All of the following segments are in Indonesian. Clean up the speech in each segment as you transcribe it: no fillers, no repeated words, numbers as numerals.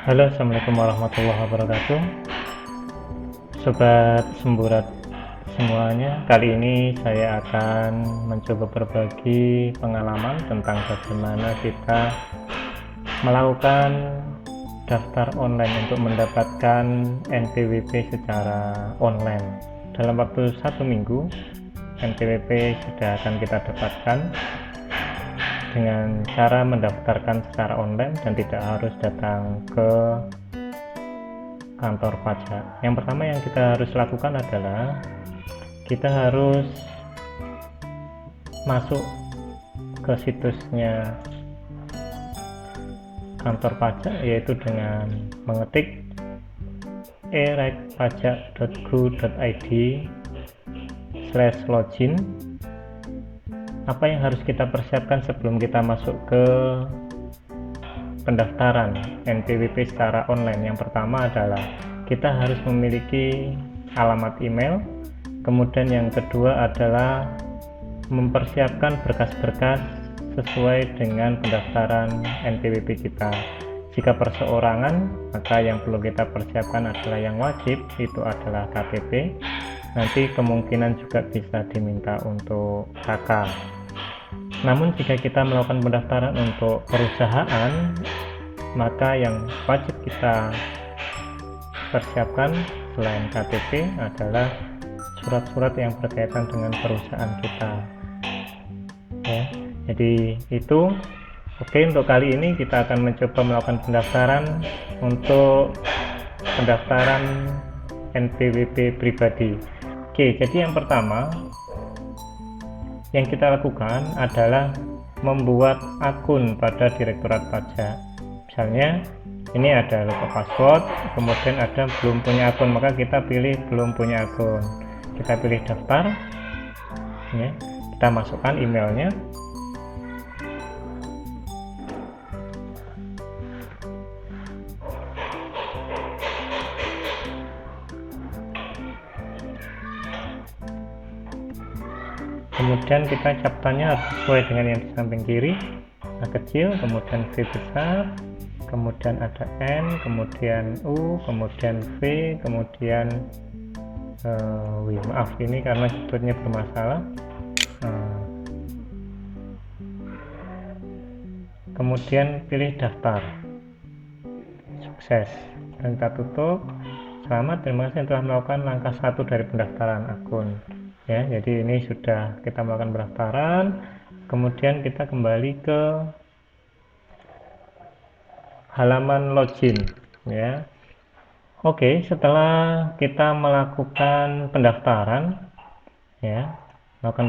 Halo, assalamualaikum warahmatullahi wabarakatuh. Sobat Semburat semuanya, kali ini saya akan mencoba berbagi pengalaman tentang bagaimana kita melakukan daftar online untuk mendapatkan NPWP secara online. Dalam waktu 1 minggu, NPWP sudah akan kita dapatkan dengan cara mendaftarkan secara online dan tidak harus datang ke kantor pajak. Yang pertama yang kita harus lakukan adalah kita harus masuk ke situsnya kantor pajak, yaitu dengan mengetik erekpajak.go.id/login. Apa yang harus kita persiapkan sebelum kita masuk ke pendaftaran NPWP secara online? Yang pertama adalah kita harus memiliki alamat email. Kemudian yang kedua adalah mempersiapkan berkas-berkas sesuai dengan pendaftaran NPWP kita. Jika perseorangan, maka yang perlu kita persiapkan adalah yang wajib, itu adalah KTP. Nanti kemungkinan juga bisa diminta untuk KK. Namun jika kita melakukan pendaftaran untuk perusahaan, maka yang wajib kita persiapkan selain KTP adalah surat-surat yang berkaitan dengan perusahaan kita. Ya, jadi itu oke. Untuk kali ini kita akan mencoba melakukan pendaftaran untuk pendaftaran NPWP pribadi. Oke, jadi yang pertama yang kita lakukan adalah membuat akun pada Direktorat Pajak. Misalnya ini ada lupa password, kemudian ada belum punya akun, maka kita pilih belum punya akun. Kita pilih daftar, ya, kita masukkan emailnya. Kemudian kita captanya sesuai dengan yang di samping kiri, A kecil, kemudian V besar, kemudian ada N, kemudian U, kemudian V, kemudian maaf ini karena keyboardnya bermasalah. Kemudian pilih daftar, sukses, dan kita tutup. Selamat, terima kasih telah melakukan langkah 1 dari pendaftaran akun. Ya, jadi ini sudah kita melakukan pendaftaran. Kemudian kita kembali ke halaman login, ya. Oke, setelah kita melakukan pendaftaran, ya, maka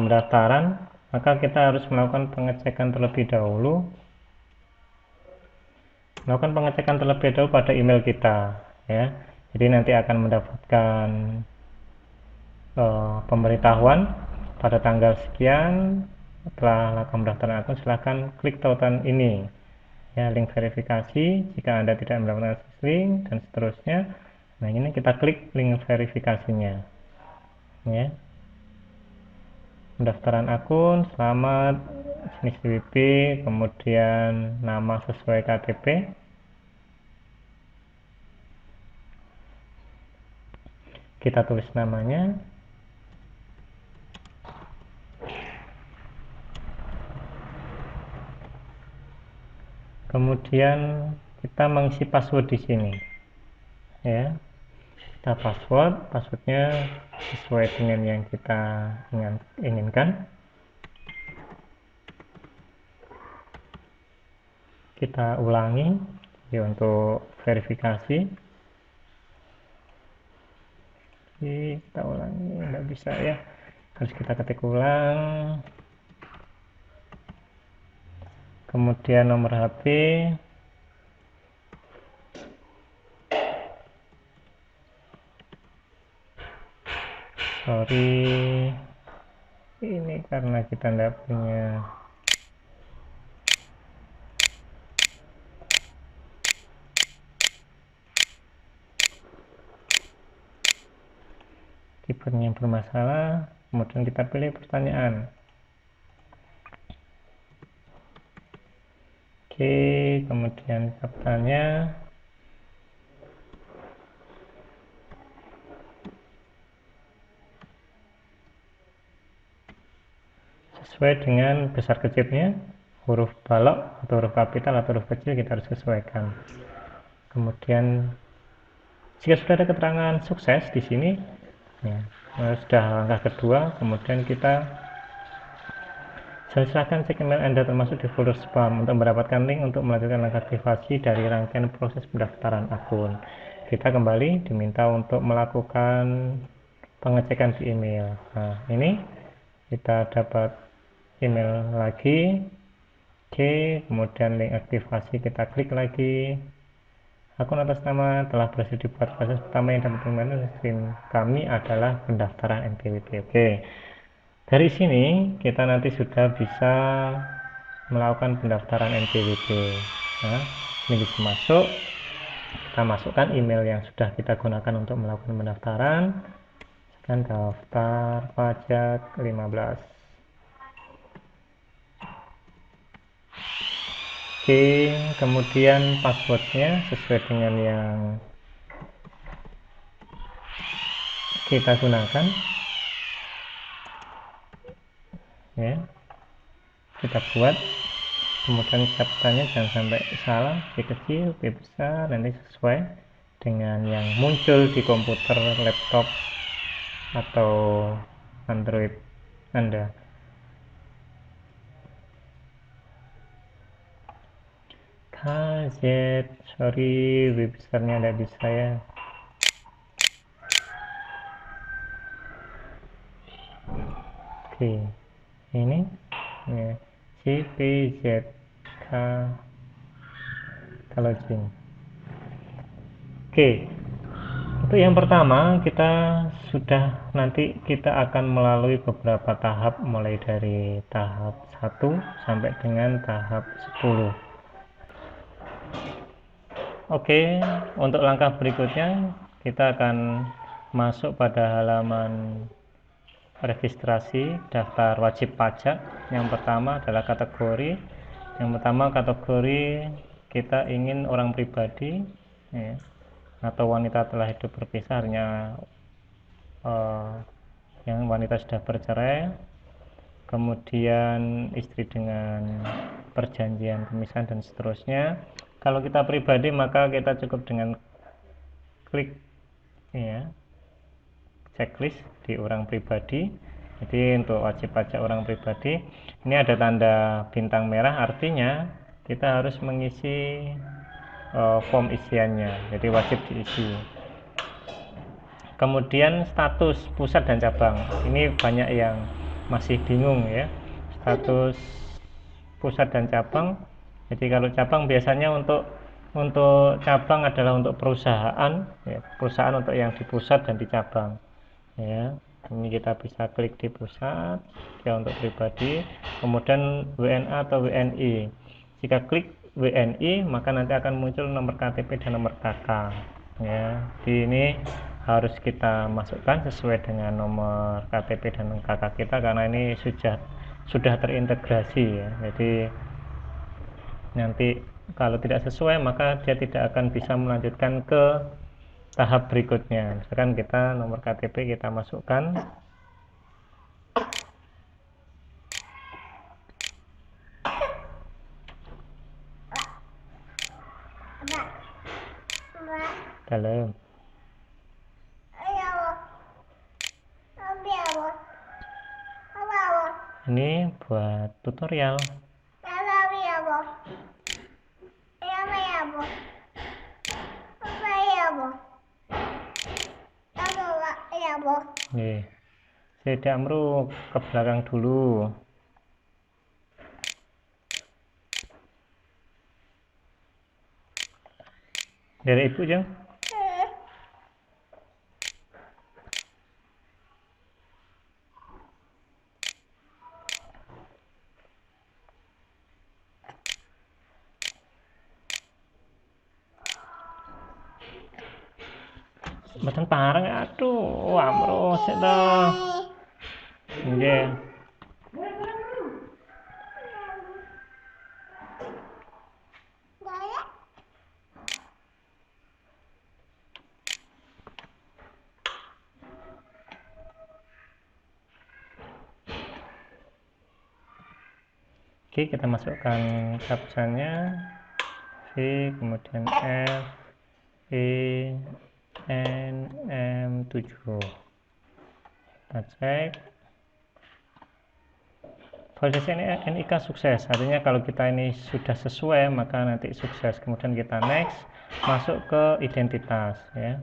kita harus melakukan pengecekan terlebih dahulu. Melakukan pengecekan terlebih dahulu pada email kita, ya. Jadi nanti akan mendapatkan pemberitahuan pada tanggal sekian. Setelah lakukan pendaftaran akun, silahkan klik tautan ini, ya, link verifikasi jika Anda tidak mendapatkan link, dan seterusnya. Nah, ini kita klik link verifikasinya, ya. Pendaftaran akun, selamat, jenis DWP, kemudian nama sesuai KTP. Kita tulis namanya. Kemudian kita mengisi password di sini, ya. Kita passwordnya sesuai dengan yang kita inginkan. Kita ulangi ya untuk verifikasi. Kita ulangi, nggak bisa ya, harus kita ketik ulang. Kemudian nomor HP, sorry ini karena kita tidak punya keyboardnya bermasalah. Kemudian kita pilih pertanyaan. Oke, kemudian katanya sesuai dengan besar kecilnya, huruf balok atau huruf kapital atau huruf kecil kita harus sesuaikan. Kemudian jika sudah ada keterangan sukses di sini, ya, sudah langkah kedua, kemudian kita silakan cek email Anda termasuk di folder spam untuk mendapatkan link untuk melanjutkan langkah aktivasi dari rangkaian proses pendaftaran akun. Kita kembali diminta untuk melakukan pengecekan di email. Nah, ini kita dapat email lagi. Oke, kemudian link aktivasi kita klik lagi. Akun atas nama telah berhasil dibuat. Proses pertama yang dapat membantu sistem kami adalah pendaftaran NPWP. Oke, dari sini kita nanti sudah bisa melakukan pendaftaran NPWP. Nah, ini bisa masuk. Kita masukkan email yang sudah kita gunakan untuk melakukan pendaftaran. Sekian daftar pajak 15. Oke, kemudian passwordnya sesuai dengan yang kita gunakan, ya kita buat. Kemudian captchanya jangan sampai salah, B kecil, B besar, nanti sesuai dengan yang muncul di komputer, laptop atau Android Anda. KZ, sorry, B besarnya ada di saya. Oke, ini ya, CPZK login. Oke, untuk yang pertama kita sudah, nanti kita akan melalui beberapa tahap mulai dari tahap 1 sampai dengan tahap 10. Oke, untuk langkah berikutnya kita akan masuk pada halaman registrasi daftar wajib pajak. Yang pertama adalah kategori. Yang pertama kategori kita ingin orang pribadi, ya, atau wanita telah hidup berpisah, hanya yang wanita sudah bercerai, kemudian istri dengan perjanjian pemisahan dan seterusnya. Kalau kita pribadi maka kita cukup dengan klik, ya, checklist di orang pribadi. Jadi untuk wajib pajak orang pribadi ini ada tanda bintang merah, artinya kita harus mengisi form isiannya, jadi wajib diisi. Kemudian status pusat dan cabang, ini banyak yang masih bingung, ya, status pusat dan cabang. Jadi kalau cabang biasanya untuk cabang adalah untuk perusahaan, ya, perusahaan untuk yang di pusat dan di cabang, ya. Ini kita bisa klik di pusat, ya, untuk pribadi. Kemudian WNA atau WNI, jika klik WNI maka nanti akan muncul nomor KTP dan nomor KK, ya. Di ini harus kita masukkan sesuai dengan nomor KTP dan KK kita karena ini sudah terintegrasi, ya. Jadi nanti kalau tidak sesuai maka dia tidak akan bisa melanjutkan ke tahap berikutnya. Misalkan kita nomor KTP kita masukkan, dalam ini buat tutorial. Nih, saya Amru ke belakang dulu. Dari ibu jeng. Mboten pareng, aduh, Amru sik to. Nggih. Oke, kita masukkan captcha-nya V, kemudian F, E, N, M7. Kita cek. Validasi NIK sukses, artinya kalau kita ini sudah sesuai maka nanti sukses. Kemudian kita next, masuk ke identitas ya.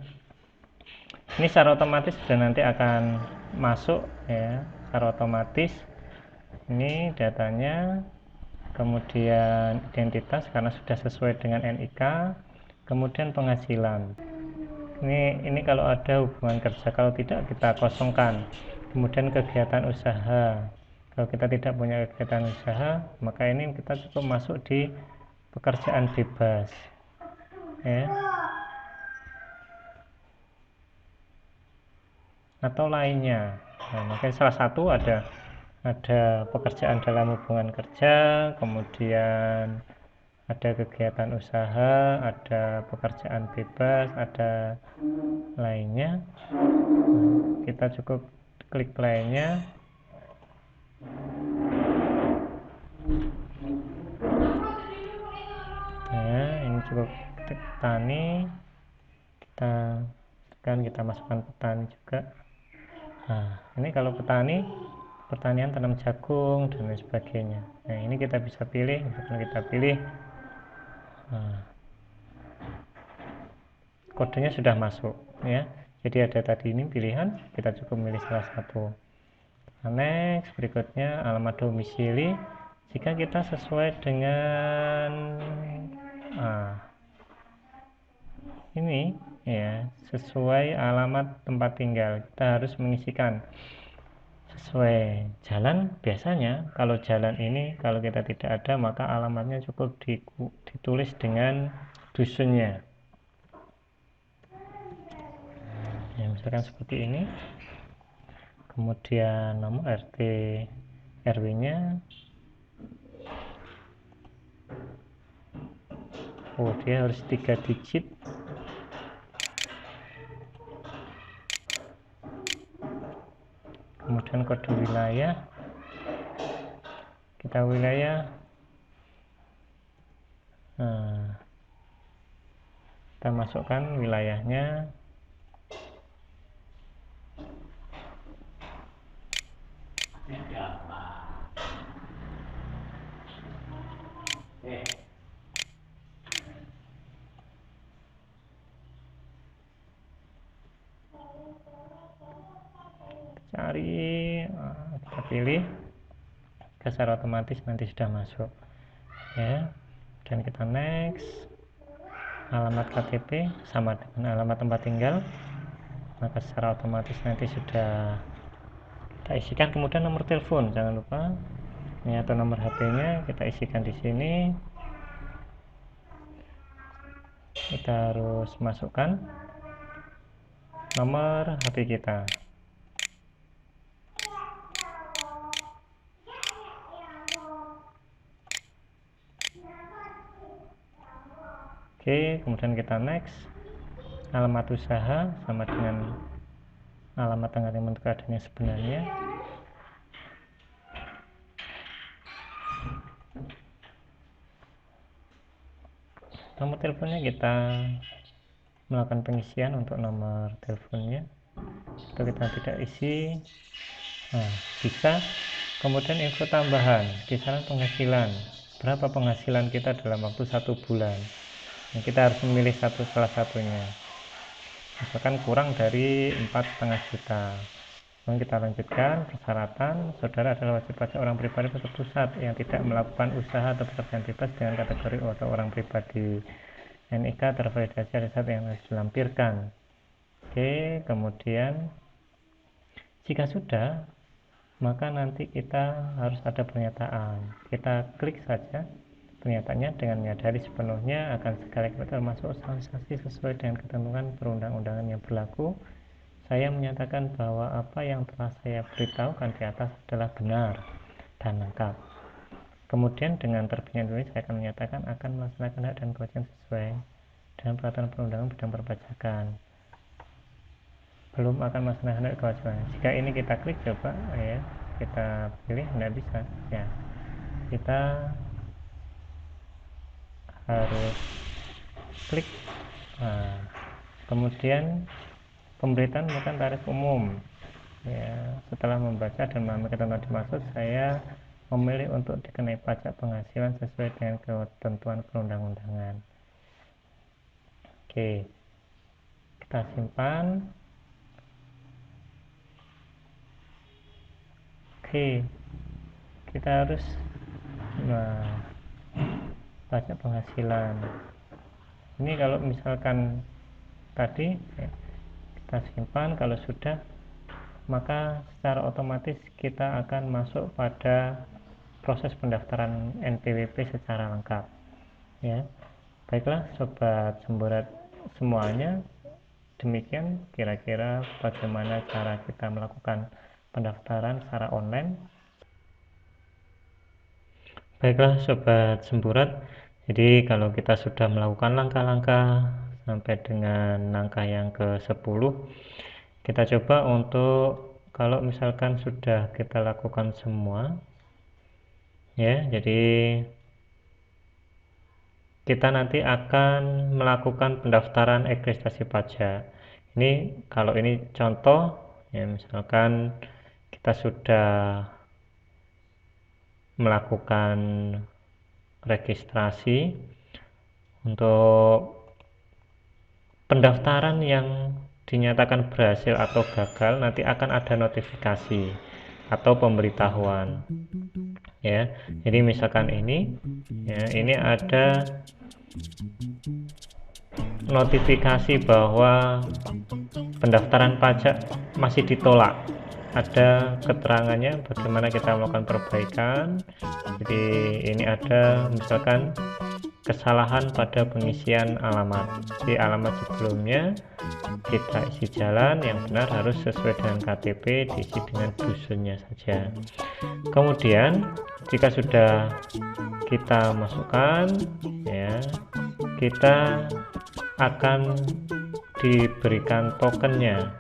Ini secara otomatis sudah nanti akan masuk ya, secara otomatis. Ini datanya, kemudian identitas karena sudah sesuai dengan NIK, kemudian penghasilan. Ini kalau ada hubungan kerja, kalau tidak kita kosongkan. Kemudian kegiatan usaha. Kalau kita tidak punya kegiatan usaha, maka ini kita cukup masuk di pekerjaan bebas ya, atau lainnya. Nah, mungkin salah satu ada pekerjaan dalam hubungan kerja, kemudian ada kegiatan usaha, ada pekerjaan bebas, ada lainnya. Nah, kita cukup klik lainnya. Nah, ini cukup petani, kita masukkan petani juga. Nah, ini kalau petani, pertanian tanam jagung dan lain sebagainya. Nah, ini kita bisa pilih, misalkan kita pilih, nah, kodenya sudah masuk ya. Jadi ada tadi ini pilihan, kita cukup milih salah satu. Nah, next, berikutnya alamat domisili. Jika kita sesuai dengan ini ya, sesuai alamat tempat tinggal, kita harus mengisikan sesuai jalan. Biasanya kalau jalan ini kalau kita tidak ada maka alamatnya cukup ditulis dengan dusunnya ya, misalkan seperti ini. Kemudian nomor RT RW nya, dia harus 3 digit. Kemudian kode wilayah, kita wilayah, nah, kita masukkan wilayahnya. Cari, kita pilih, secara otomatis nanti sudah masuk ya. Dan kita next, alamat KTP sama dengan alamat tempat tinggal, maka secara otomatis nanti sudah kita isikan. Kemudian nomor telepon jangan lupa ini, atau nomor HP-nya kita isikan di sini. Kita harus masukkan nomor HP kita. Oke, kemudian kita next, alamat usaha sama dengan alamat tanggal yang menentukan adanya sebenarnya. Nomor teleponnya kita melakukan pengisian untuk nomor teleponnya, atau kita tidak isi, nah bisa. Kemudian info tambahan, kisaran penghasilan, berapa penghasilan kita dalam waktu 1 bulan. Nah, kita harus memilih salah satunya, misalkan kurang dari 4,5 juta. Kemudian kita lanjutkan persyaratan, saudara adalah wajib pajak orang pribadi pada pusat yang tidak melakukan usaha atau pekerjaan bebas dengan kategori atau orang pribadi. NIK tervalidasi ada saat yang harus dilampirkan. Oke, kemudian jika sudah, maka nanti kita harus ada pernyataan. Kita klik saja pernyataannya dengan menyadari sepenuhnya akan segala kita termasuk transaksi sesuai dengan ketentuan perundang-undangan yang berlaku. Saya menyatakan bahwa apa yang telah saya beritahukan di atas adalah benar dan lengkap. Kemudian dengan terbitnya ini saya akan menyatakan akan melaksanakan hak dan kewajiban sesuai dengan peraturan perundangan bidang perpajakan. Belum akan melaksanakan hak dan kewajiban. Jika ini kita klik coba ya, kita pilih, tidak bisa ya. kita harus klik. Nah, kemudian pemberitaan bukan tarif umum ya. Setelah membaca dan memahami ketentuan dimaksud, saya memilih untuk dikenai pajak penghasilan sesuai dengan ketentuan perundang-undangan. Oke, kita simpan. Oke, kita harus pajak penghasilan ini kalau misalkan tadi kita simpan, kalau sudah maka secara otomatis kita akan masuk pada proses pendaftaran NPWP secara lengkap ya. Baiklah sobat semburat semuanya, demikian kira-kira bagaimana cara kita melakukan pendaftaran secara online. Baiklah sobat semburat, jadi kalau kita sudah melakukan langkah-langkah sampai dengan langkah yang ke-10, kita coba untuk kalau misalkan sudah kita lakukan semua ya, jadi kita nanti akan melakukan pendaftaran registrasi pajak. Ini kalau ini contoh ya, misalkan kita sudah melakukan registrasi untuk pendaftaran yang dinyatakan berhasil atau gagal, nanti akan ada notifikasi atau pemberitahuan ya. Jadi misalkan ini ya, ini ada notifikasi bahwa pendaftaran pajak masih ditolak, ada keterangannya bagaimana kita melakukan perbaikan. Jadi ini ada misalkan kesalahan pada pengisian alamat, di alamat sebelumnya kita isi jalan yang benar harus sesuai dengan KTP, diisi dengan dusunnya saja. Kemudian jika sudah kita masukkan ya, kita akan diberikan tokennya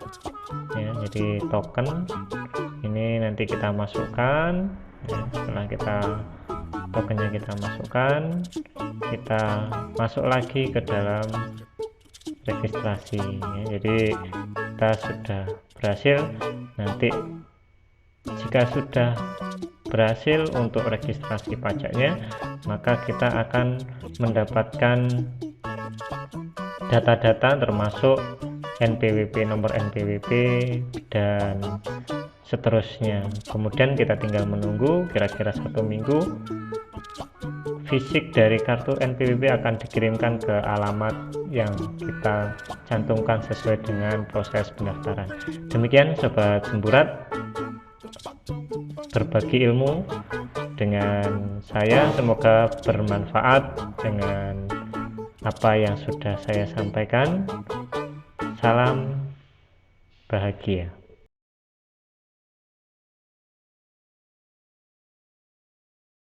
ya. Jadi token ini nanti kita masukkan ya. Setelah kita tokennya kita masukkan, kita masuk lagi ke dalam registrasi ya. Jadi kita sudah berhasil. Nanti jika sudah berhasil untuk registrasi pajaknya, maka kita akan mendapatkan data-data termasuk NPWP, nomor NPWP dan seterusnya. Kemudian kita tinggal menunggu kira-kira 1 minggu, fisik dari kartu NPWP akan dikirimkan ke alamat yang kita cantumkan sesuai dengan proses pendaftaran. Demikian sobat semburat, berbagi ilmu dengan saya, semoga bermanfaat dengan apa yang sudah saya sampaikan. Salam bahagia.